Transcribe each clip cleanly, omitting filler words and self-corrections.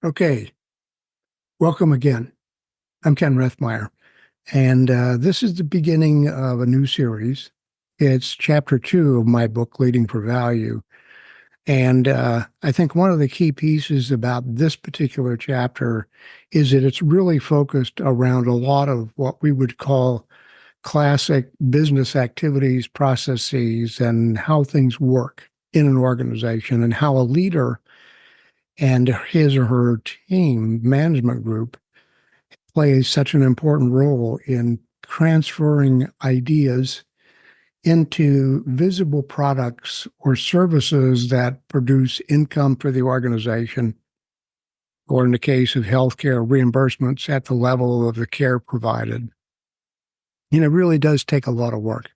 Okay, welcome again. I'm Ken Rethmeier, and this is the beginning of a new series. It's chapter 2 of my book, Leading for Value. And I think one of the key pieces about this particular chapter is that it's really focused around a lot of what we would call classic business activities, processes, and how things work in an organization and how a leader and his or her team management group plays such an important role in transferring ideas into visible products or services that produce income for the organization, or in the case of healthcare, reimbursements at the level of the care provided. And it really does take a lot of work.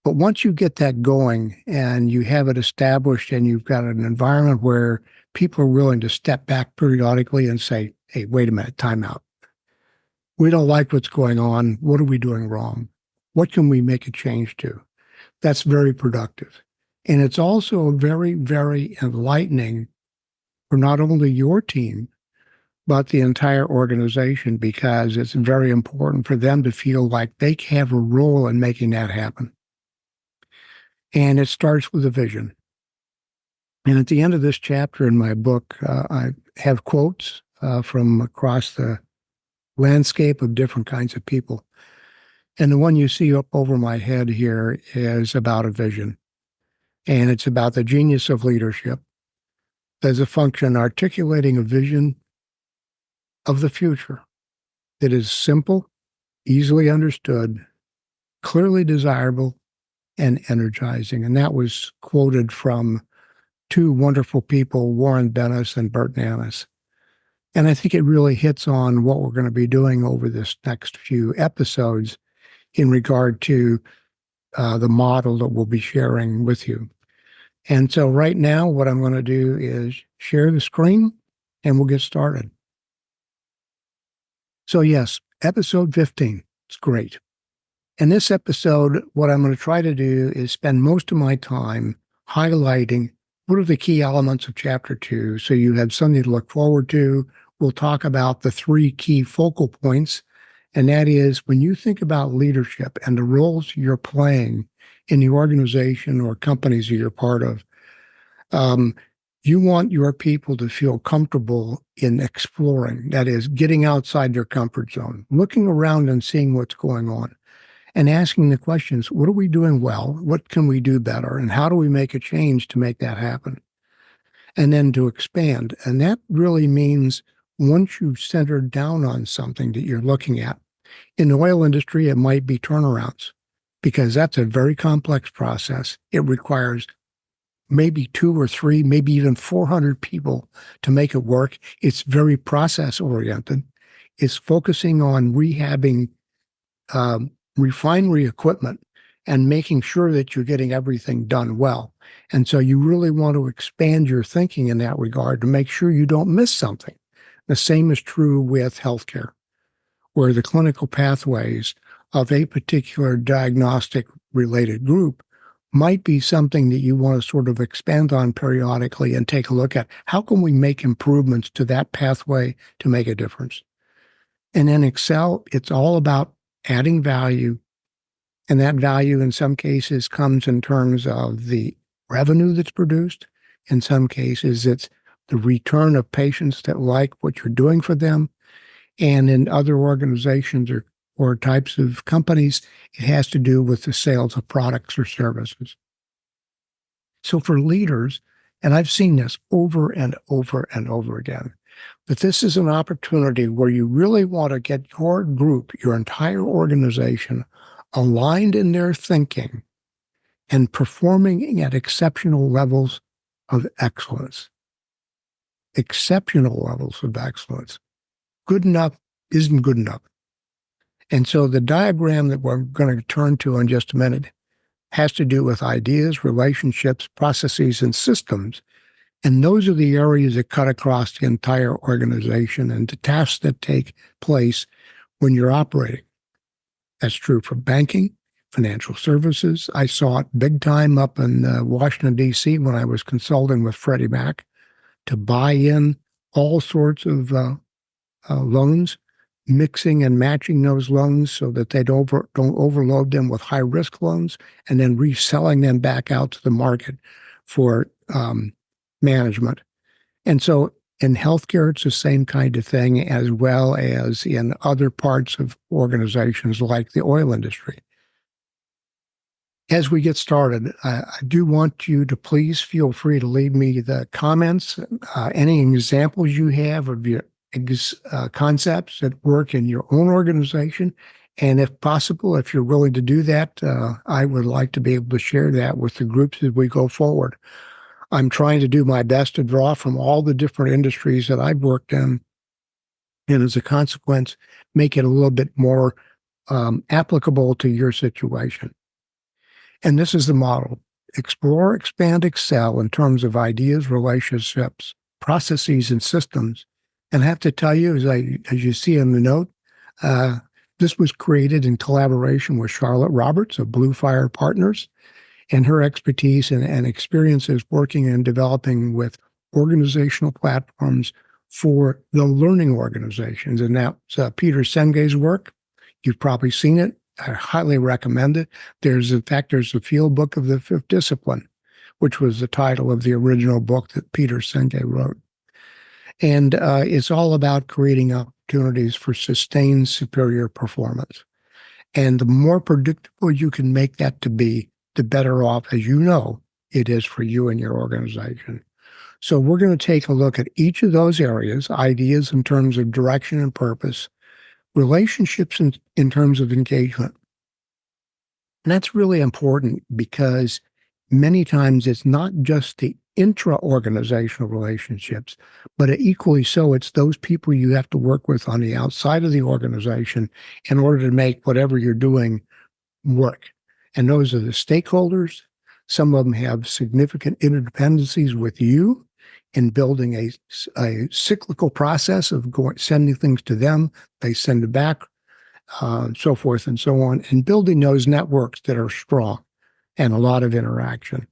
But once you get that going and you have it established and you've got an environment where people are willing to step back periodically and say, hey, wait a minute, time out. We don't like what's going on. What are we doing wrong? What can we make a change to? That's very productive. And it's also very, very enlightening for not only your team, but the entire organization, because it's very important for them to feel like they have a role in making that happen. And it starts with a vision. And at the end of this chapter in my book, I have quotes from across the landscape of different kinds of people. And the one you see up over my head here is about a vision. And it's about the genius of leadership as a function articulating a vision of the future that is simple, easily understood, clearly desirable, and energizing. And that was quoted from two wonderful people, Warren Bennis and Bert Nannis. And I think it really hits on what we're going to be doing over this next few episodes in regard to the model that we'll be sharing with you. And so right now, what I'm going to do is share the screen and we'll get started. So yes, episode 15, it's great. In this episode, what I'm going to try to do is spend most of my time highlighting what are the key elements of chapter 2, so you have something to look forward to. We'll talk about the 3 key focal points, and that is when you think about leadership and the roles you're playing in the organization or companies that you're part of, you want your people to feel comfortable in exploring, that is, getting outside their comfort zone, looking around and seeing what's going on, and asking the questions, what are we doing well? What can we do better? And how do we make a change to make that happen? And then to expand. And that really means once you've centered down on something that you're looking at, in the oil industry, it might be turnarounds, because that's a very complex process. It requires maybe 2 or 3, maybe even 400 people to make it work. It's very process oriented. It's focusing on rehabbing refinery equipment and making sure that you're getting everything done well. And so you really want to expand your thinking in that regard to make sure you don't miss something. The same is true with healthcare, where the clinical pathways of a particular diagnostic related group might be something that you want to sort of expand on periodically and take a look at. How can we make improvements to that pathway to make a difference? And then Excel, it's all about adding value. And that value in some cases comes in terms of the revenue that's produced. In some cases, it's the return of patients that like what you're doing for them. And in other organizations or types of companies, it has to do with the sales of products or services. So for leaders, and I've seen this over and over and over again, but this is an opportunity where you really want to get your group, your entire organization, aligned in their thinking and performing at exceptional levels of excellence. Exceptional levels of excellence. Good enough isn't good enough. And so the diagram that we're going to turn to in just a minute has to do with ideas, relationships, processes, and systems. And those are the areas that cut across the entire organization and the tasks that take place when you're operating. That's true for banking, financial services. I saw it big time up in Washington, D.C. when I was consulting with Freddie Mac to buy in all sorts of loans, mixing and matching those loans so that they don't overload them with high risk loans, and then reselling them back out to the market for management. And so in healthcare, it's the same kind of thing, as well as in other parts of organizations like the oil industry. As we get started, I do want you to please feel free to leave me the comments, any examples you have of your concepts that work in your own organization. And if possible, if you're willing to do that, I would like to be able to share that with the groups as we go forward. I'm trying to do my best to draw from all the different industries that I've worked in, and as a consequence, make it a little bit more applicable to your situation. And this is the model. Explore, expand, excel in terms of ideas, relationships, processes, and systems. And I have to tell you, as you see in the note, this was created in collaboration with Charlotte Roberts of Blue Fire Partners, and her expertise and experiences working and developing with organizational platforms for the learning organizations. And that's Peter Senge's work. You've probably seen it. I highly recommend it. There's a field book of the fifth discipline, which was the title of the original book that Peter Senge wrote. And it's all about creating opportunities for sustained superior performance. And the more predictable you can make that to be, the better off, as you know, it is for you and your organization. So we're going to take a look at each of those areas, ideas in terms of direction and purpose, relationships in terms of engagement. And that's really important because many times it's not just the intra-organizational relationships, but equally so, it's those people you have to work with on the outside of the organization in order to make whatever you're doing work. And those are the stakeholders. Some of them have significant interdependencies with you in building a cyclical process of sending things to them. They send it back, so forth and so on, and building those networks that are strong and a lot of interaction.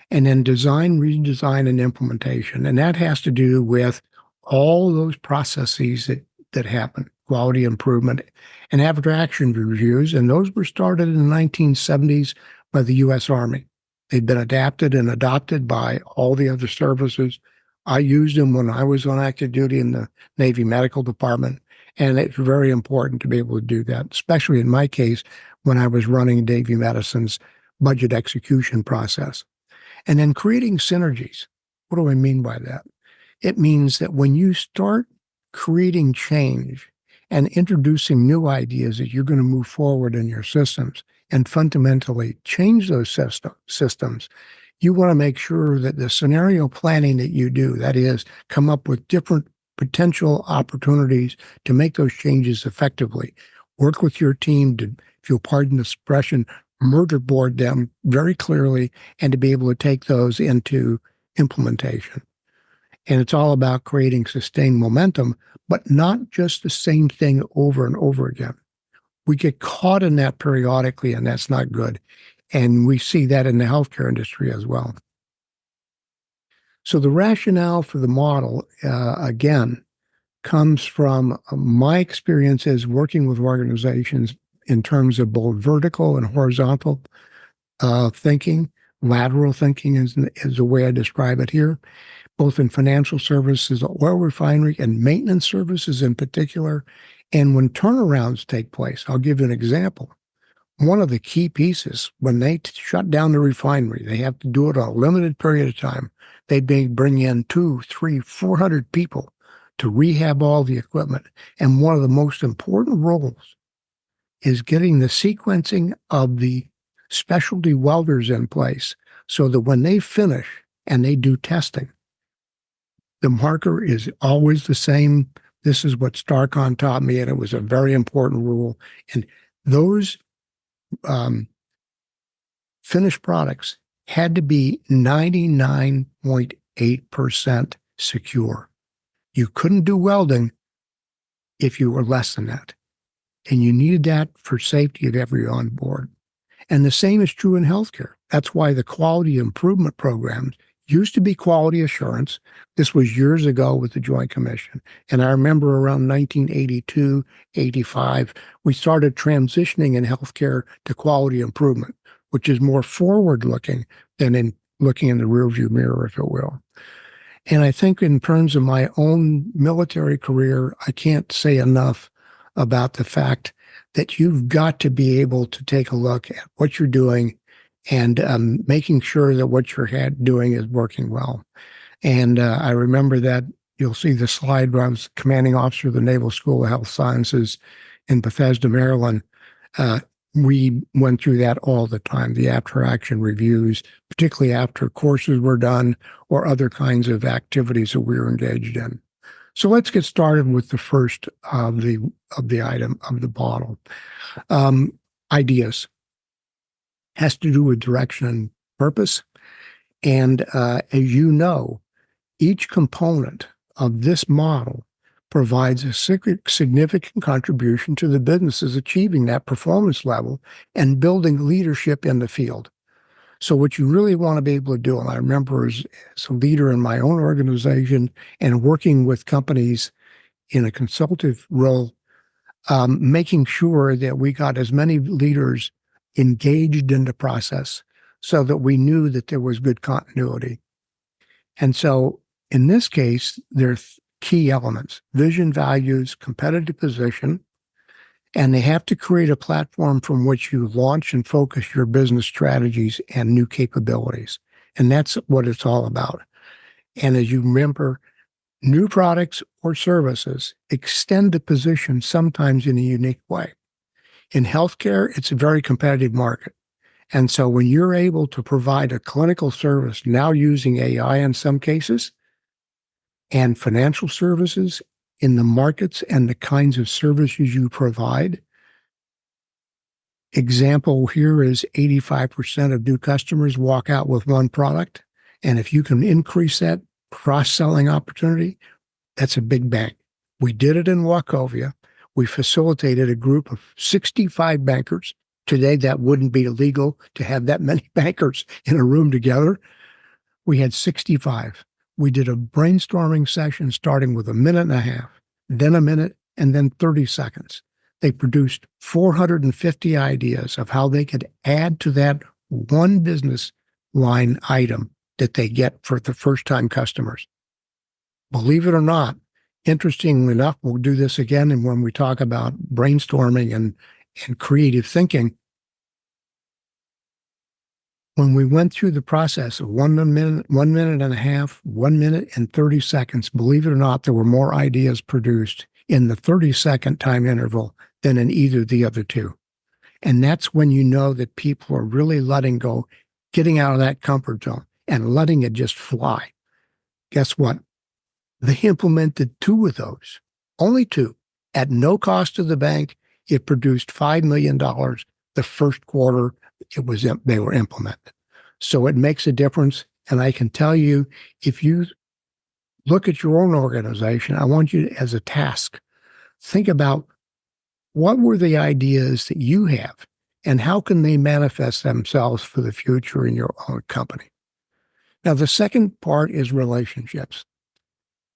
And then design, redesign, and implementation. And that has to do with all those processes that happen, quality improvement and after action reviews. And those were started in the 1970s by the U.S. Army. They've been adapted and adopted by all the other services. I used them when I was on active duty in the Navy Medical Department. And it's very important to be able to do that, especially in my case, when I was running Navy Medicine's budget execution process. And then creating synergies. What do I mean by that? It means that when you start creating change and introducing new ideas that you're going to move forward in your systems and fundamentally change those systems, you want to make sure that the scenario planning that you do, that is, come up with different potential opportunities to make those changes effectively. Work with your team to, if you'll pardon the expression, murder board them very clearly and to be able to take those into implementation. And it's all about creating sustained momentum, but not just the same thing over and over again. We get caught in that periodically, and that's not good. And we see that in the healthcare industry as well. So the rationale for the model, again, comes from my experiences working with organizations in terms of both vertical and horizontal thinking. Lateral thinking is the way I describe it here, both in financial services, oil refinery, and maintenance services in particular. And when turnarounds take place, I'll give you an example. One of the key pieces, when they shut down the refinery, they have to do it on a limited period of time. They bring in 200, 300, 400 people to rehab all the equipment. And one of the most important roles is getting the sequencing of the specialty welders in place so that when they finish and they do testing, the marker is always the same. This is what Starcon taught me, and it was a very important rule. And those finished products had to be 99.8% secure. You couldn't do welding if you were less than that. And you needed that for safety of everyone on board. And the same is true in healthcare. That's why the quality improvement programs used to be quality assurance. This was years ago with the Joint Commission. And I remember around 1982, 85, we started transitioning in healthcare to quality improvement, which is more forward looking than in looking in the rearview mirror, if it will. And I think in terms of my own military career, I can't say enough about the fact that you've got to be able to take a look at what you're doing and making sure that what you're doing is working well. And I remember that you'll see the slide where I was commanding officer of the Naval School of Health Sciences in Bethesda, Maryland. We went through that all the time, the after action reviews, particularly after courses were done or other kinds of activities that we were engaged in. So let's get started with the first of the item of the bottle. Ideas has to do with direction and purpose. And as you know, each component of this model provides a significant contribution to the businesses achieving that performance level and building leadership in the field. So what you really want to be able to do, and I remember as a leader in my own organization and working with companies in a consultative role, making sure that we got as many leaders engaged in the process so that we knew that there was good continuity. And so in this case, there are key elements: vision, values, competitive position, and they have to create a platform from which you launch and focus your business strategies and new capabilities. And that's what it's all about. And as you remember, new products or services extend the position sometimes in a unique way. In healthcare, it's a very competitive market. And so when you're able to provide a clinical service, now using AI in some cases, and financial services in the markets and the kinds of services you provide. Example here is 85% of new customers walk out with one product. And if you can increase that cross-selling opportunity, that's a big bang. We did it in Wachovia. We facilitated a group of 65 bankers. Today, that wouldn't be illegal to have that many bankers in a room together. We had 65. We did a brainstorming session starting with a minute and a half, then a minute, and then 30 seconds. They produced 450 ideas of how they could add to that one business line item that they get for the first-time customers. Believe it or not, interestingly enough, we'll do this again, and when we talk about brainstorming and creative thinking, when we went through the process of 1 minute and a half, 1 minute and 30 seconds, believe it or not, there were more ideas produced in the 30-second time interval than in either of the other two. And that's when you know that people are really letting go, getting out of that comfort zone and letting it just fly. Guess what? They implemented 2 of those, only 2, at no cost to the bank. It produced $5 million the first quarter they were implemented. So it makes a difference. And I can tell you, if you look at your own organization, I want you to, as a task, think about what were the ideas that you have and how can they manifest themselves for the future in your own company. Now, the second part is relationships.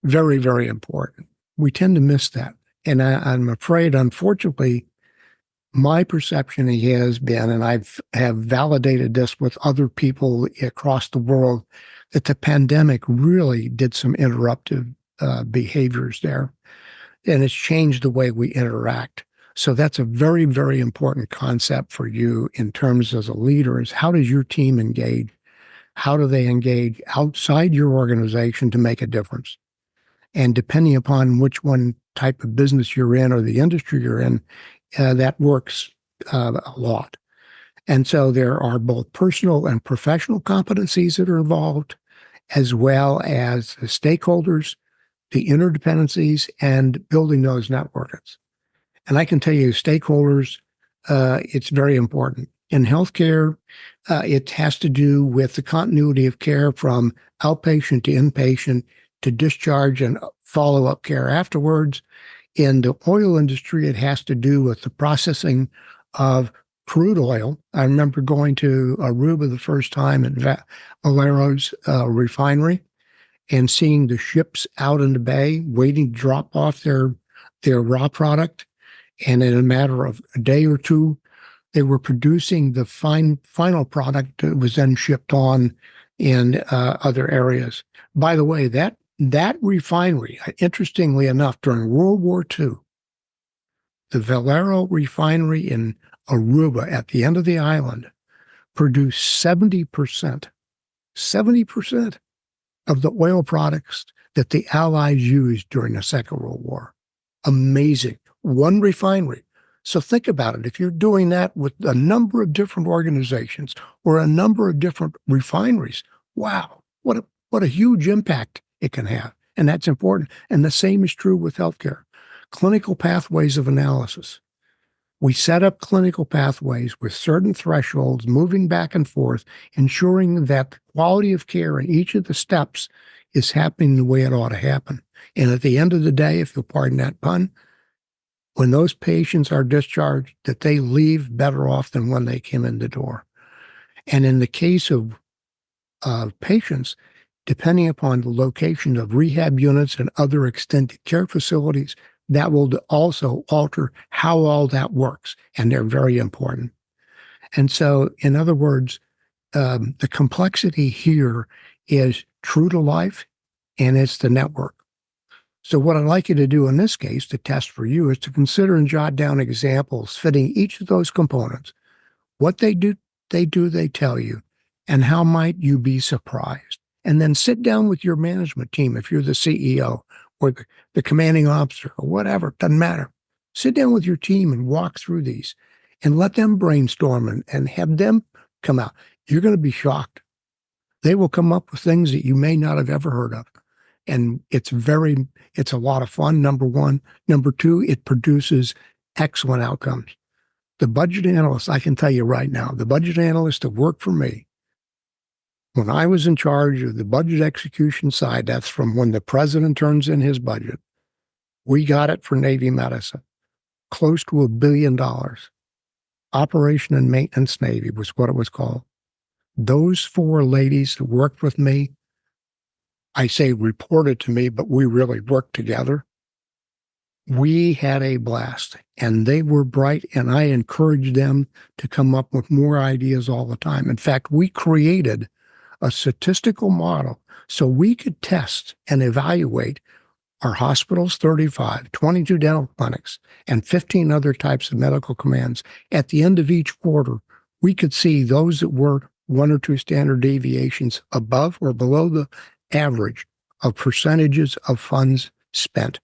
Very, very important. We tend to miss that. And I'm afraid, unfortunately, my perception has been, and have validated this with other people across the world, that the pandemic really did some interruptive behaviors there. And it's changed the way we interact. So that's a very, very important concept for you in terms as a leader is how does your team engage? How do they engage outside your organization to make a difference? And depending upon which one type of business you're in or the industry you're in, that works a lot. And so there are both personal and professional competencies that are involved, as well as the stakeholders, the interdependencies, and building those networks. And I can tell you, stakeholders, it's very important. In healthcare, it has to do with the continuity of care from outpatient to inpatient to discharge and follow-up care afterwards. In the oil industry, it has to do with the processing of crude oil. I remember going to Aruba the first time at Valero's refinery and seeing the ships out in the bay waiting to drop off their raw product. And in a matter of a day or two, they were producing the final product that was then shipped on in other areas. By the way, that refinery, interestingly enough, during World War II, the Valero refinery in Aruba at the end of the island produced 70% of the oil products that the Allies used during the Second World War. Amazing. One refinery. So think about it. If you're doing that with a number of different organizations or a number of different refineries, wow, what a huge impact it can have. And that's important. And the same is true with healthcare. Clinical pathways of analysis. We set up clinical pathways with certain thresholds, moving back and forth, ensuring that the quality of care in each of the steps is happening the way it ought to happen. And at the end of the day, if you'll pardon that pun, when those patients are discharged, that they leave better off than when they came in the door. And in the case of patients, depending upon the location of rehab units and other extended care facilities, that will also alter how all that works. And they're very important. And so, in other words, the complexity here is true to life, and it's the network. So what I'd like you to do in this case, to test for you, is to consider and jot down examples fitting each of those components. What they tell you, and how might you be surprised? And then sit down with your management team, if you're the CEO or the commanding officer or whatever, it doesn't matter. Sit down with your team and walk through these and let them brainstorm and have them come out. You're going to be shocked. They will come up with things that you may not have ever heard of. And it's a lot of fun, number one. Number two, it produces excellent outcomes. The budget analyst, I can tell you right now, the budget analyst that worked for me, when I was in charge of the budget execution side, that's from when the president turns in his budget, we got it for Navy medicine, close to $1 billion. Operation and Maintenance Navy was what it was called. Those four ladies that worked with me, I say reported to me, but we really worked together. We had a blast, and they were bright, and I encouraged them to come up with more ideas all the time. In fact, we created a statistical model so we could test and evaluate our hospitals, 35, 22 dental clinics, and 15 other types of medical commands. At the end of each quarter, we could see those that were one or two standard deviations above or below the average of percentages of funds spent.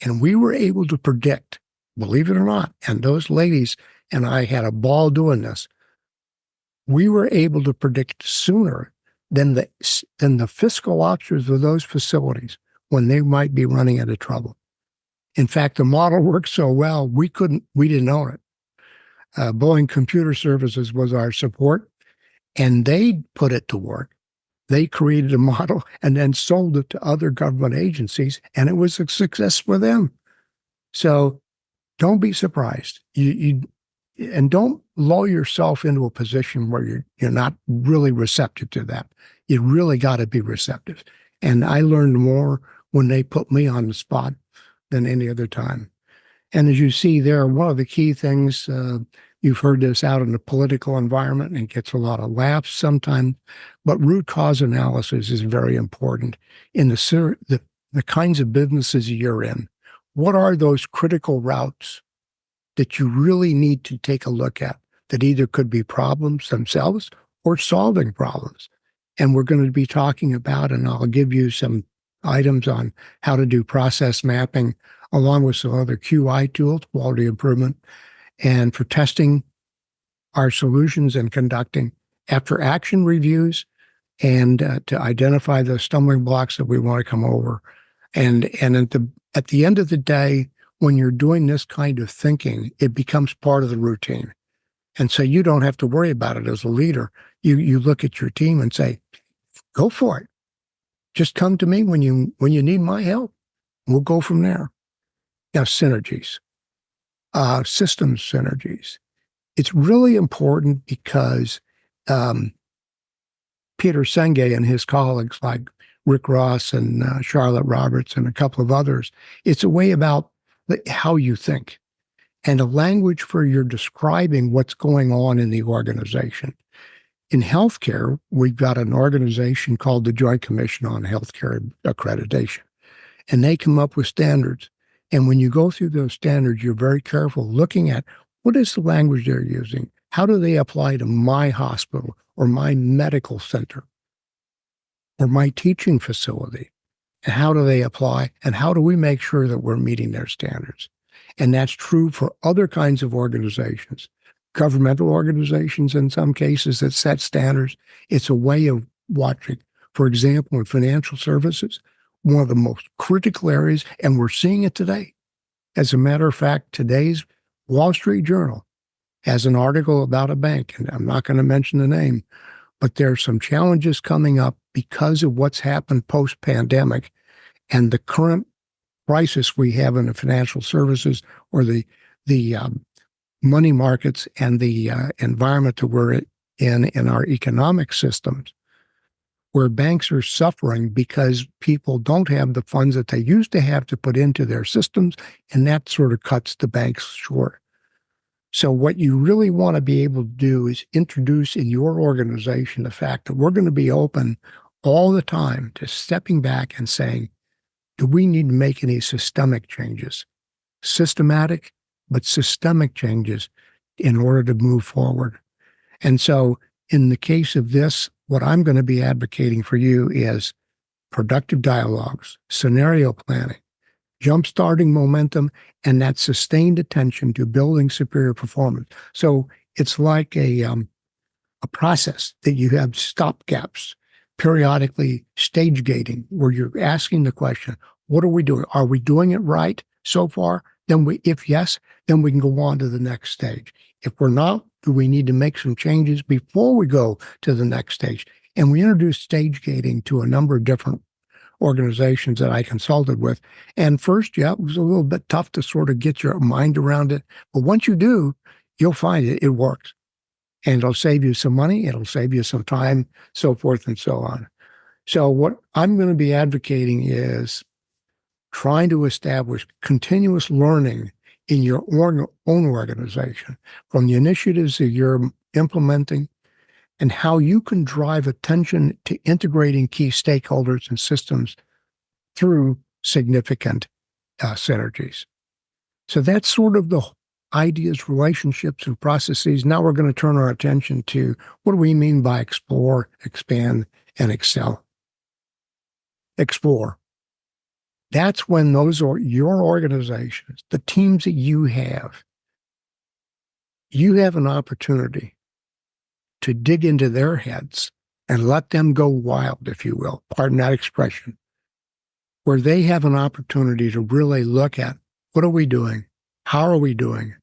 And we were able to predict, believe it or not, and those ladies and I had a ball doing this, we were able to predict sooner than the fiscal officers of those facilities when they might be running out of trouble. In fact, the model worked so well, we didn't own it. Boeing Computer Services was our support, and they put it to work. They created a model and then sold it to other government agencies, and it was a success for them. So don't be surprised. And don't lull yourself into a position where you're not really receptive to that. You really got to be receptive. And I learned more when they put me on the spot than any other time. And as you see there, one of the key things, you've heard this out in the political environment and gets a lot of laughs sometimes, but root cause analysis is very important in the kinds of businesses you're in. What are those critical routes that you really need to take a look at that either could be problems themselves or solving problems? And we're going to be talking about, and I'll give you some items on how to do process mapping along with some other QI tools, quality improvement, and for testing our solutions and conducting after action reviews and to identify the stumbling blocks that we want to come over. And at the end of the day, when you're doing this kind of thinking, it becomes part of the routine. And so you don't have to worry about it as a leader. You look at your team and say, go for it. Just come to me when you need my help. We'll go from there. Now, synergies, systems synergies. It's really important because um, Peter Senge and his colleagues like Rick Ross and Charlotte Roberts and a couple of others, it's a way about how you think and a language for your describing what's going on in the organization. In healthcare, we've got an organization called the Joint Commission on Healthcare Accreditation, and they come up with standards. And when you go through those standards, you're very careful looking at what is the language they're using? How do they apply to my hospital or my medical center or my teaching facility? And how do they apply? And how do we make sure that we're meeting their standards? And that's true for other kinds of organizations, governmental organizations in some cases that set standards. It's a way of watching. For example, in financial services, one of the most critical areas, and we're seeing it today. As a matter of fact, today's Wall Street Journal has an article about a bank, and I'm not going to mention the name, but there are some challenges coming up because of what's happened post-pandemic and the current crisis we have in the financial services or the money markets and the environment that we're in our economic systems, where banks are suffering because people don't have the funds that they used to have to put into their systems, and that sort of cuts the banks short. So what you really want to be able to do is introduce in your organization the fact that we're going to be open all the time to stepping back and saying, do we need to make any systemic changes? Systematic, but systemic changes in order to move forward. And so in the case of this, what I'm going to be advocating for you is productive dialogues, scenario planning, jump-starting momentum, and that sustained attention to building superior performance. So it's like a process that you have stopgaps, periodically stage gating, where you're asking the question, what are we doing? Are we doing it right so far? If yes, then we can go on to the next stage. If we're not, do we need to make some changes before we go to the next stage? And we introduced stage gating to a number of different organizations that I consulted with. And first, yeah, it was a little bit tough to sort of get your mind around it. But once you do, you'll find it works. And it'll save you some money, it'll save you some time, so forth and so on. So what I'm going to be advocating is trying to establish continuous learning in your own organization from the initiatives that you're implementing and how you can drive attention to integrating key stakeholders and systems through significant synergies. So that's sort of the ideas, relationships, and processes. Now we're going to turn our attention to what do we mean by explore, expand, and excel. Explore. That's when those are your organizations, the teams that you have an opportunity to dig into their heads and let them go wild, if you will, pardon that expression, where they have an opportunity to really look at what are we doing? How are we doing?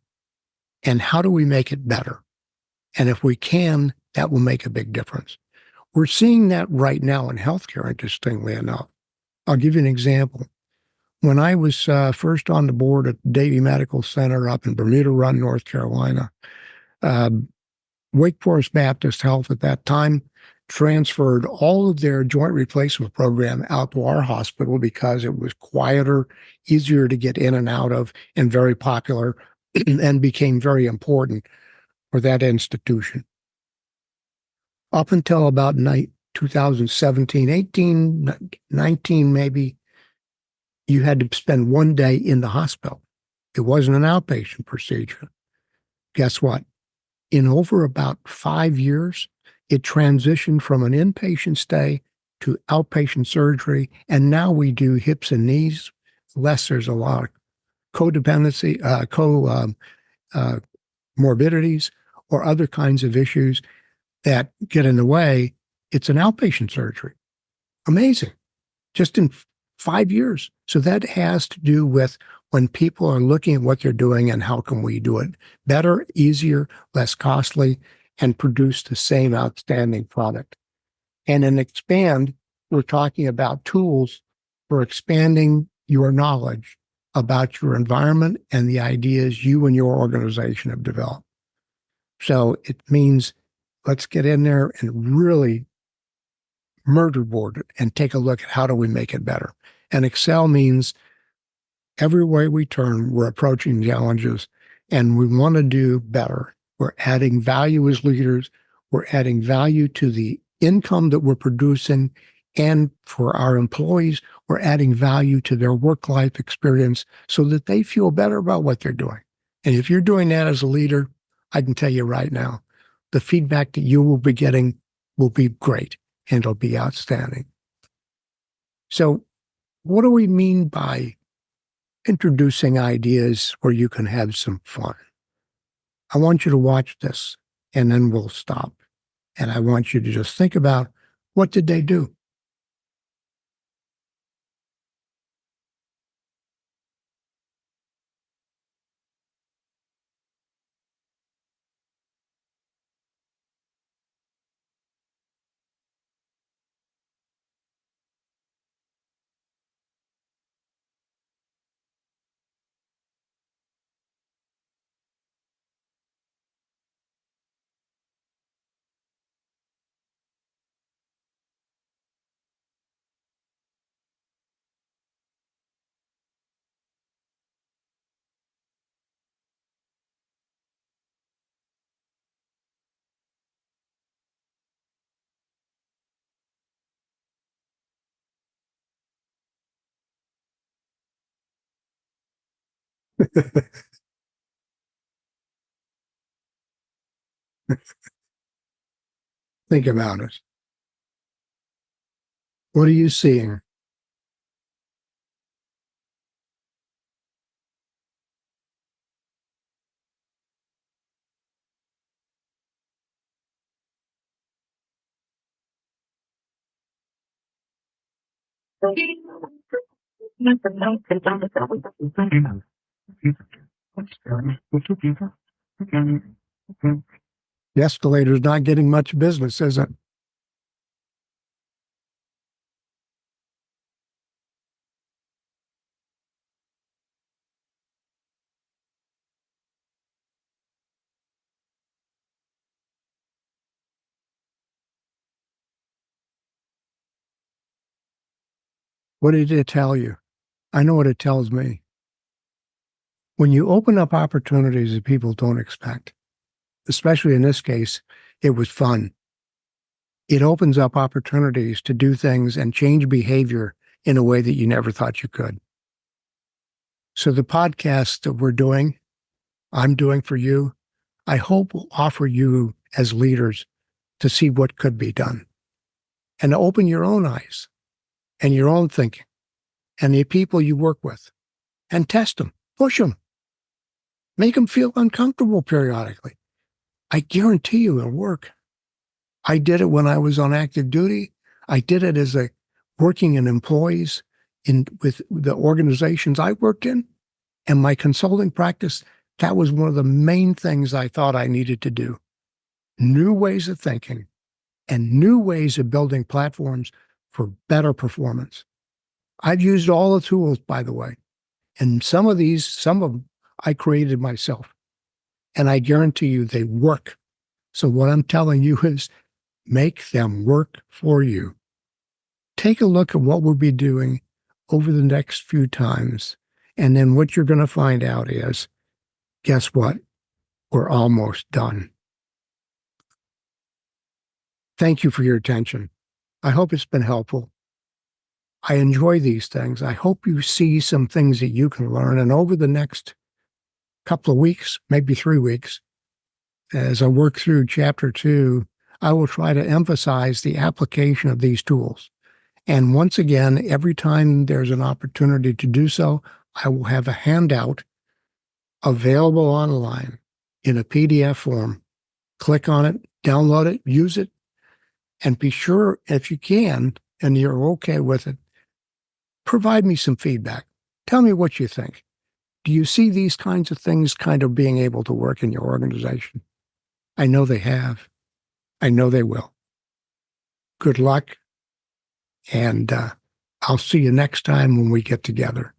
And how do we make it better? And if we can, that will make a big difference. We're seeing that right now in healthcare, interestingly enough. I'll give you an example. When I was first on the board at Davie Medical Center up in Bermuda Run, North Carolina, Wake Forest Baptist Health at that time transferred all of their joint replacement program out to our hospital because it was quieter, easier to get in and out of, and very popular, and became very important for that institution. Up until about 2017, 18, 19 maybe, you had to spend one day in the hospital. It wasn't an outpatient procedure. Guess what? In over about 5 years, it transitioned from an inpatient stay to outpatient surgery. And now we do hips and knees, unless there's a lot of codependency, morbidities, or other kinds of issues that get in the way. It's an outpatient surgery. Amazing. Just in 5 years. So that has to do with when people are looking at what they're doing and how can we do it better, easier, less costly, and produce the same outstanding product. And in Expand, we're talking about tools for expanding your knowledge about your environment and the ideas you and your organization have developed. So it means let's get in there and really murder board it and take a look at how do we make it better. And Excel means every way we turn, we're approaching challenges and we want to do better. We're adding value as leaders. We're adding value to the income that we're producing. And for our employees, we're adding value to their work-life experience so that they feel better about what they're doing. And if you're doing that as a leader, I can tell you right now, the feedback that you will be getting will be great and it'll be outstanding. So what do we mean by introducing ideas where you can have some fun? I want you to watch this and then we'll stop. And I want you to just think about, what did they do? Think about it. What are you seeing? The escalator's not getting much business, is it? What did it tell you? I know what it tells me. When you open up opportunities that people don't expect, especially in this case, it was fun. It opens up opportunities to do things and change behavior in a way that you never thought you could. So the podcast that I'm doing for you, I hope will offer you as leaders to see what could be done and to open your own eyes and your own thinking and the people you work with and test them, push them, make them feel uncomfortable periodically. I guarantee you it'll work. I did it when I was on active duty. I did it as a working in employees with the organizations I worked in and my consulting practice. That was one of the main things I thought I needed to do. New ways of thinking and new ways of building platforms for better performance. I've used all the tools, by the way, and some of them I created myself, and I guarantee you they work. So what I'm telling you is make them work for you. Take a look at what we'll be doing over the next few times, and then what you're going to find out is, guess what? We're almost done. Thank you for your attention. I hope it's been helpful. I enjoy these things. I hope you see some things that you can learn. And over the next couple of weeks, maybe 3 weeks, as I work through chapter 2, I will try to emphasize the application of these tools. And once again, every time there's an opportunity to do so, I will have a handout available online in a PDF form. Click on it, download it, use it, and be sure, if you can, and you're okay with it, provide me some feedback. Tell me what you think. Do you see these kinds of things kind of being able to work in your organization? I know they have. I know they will. Good luck, and I'll see you next time when we get together.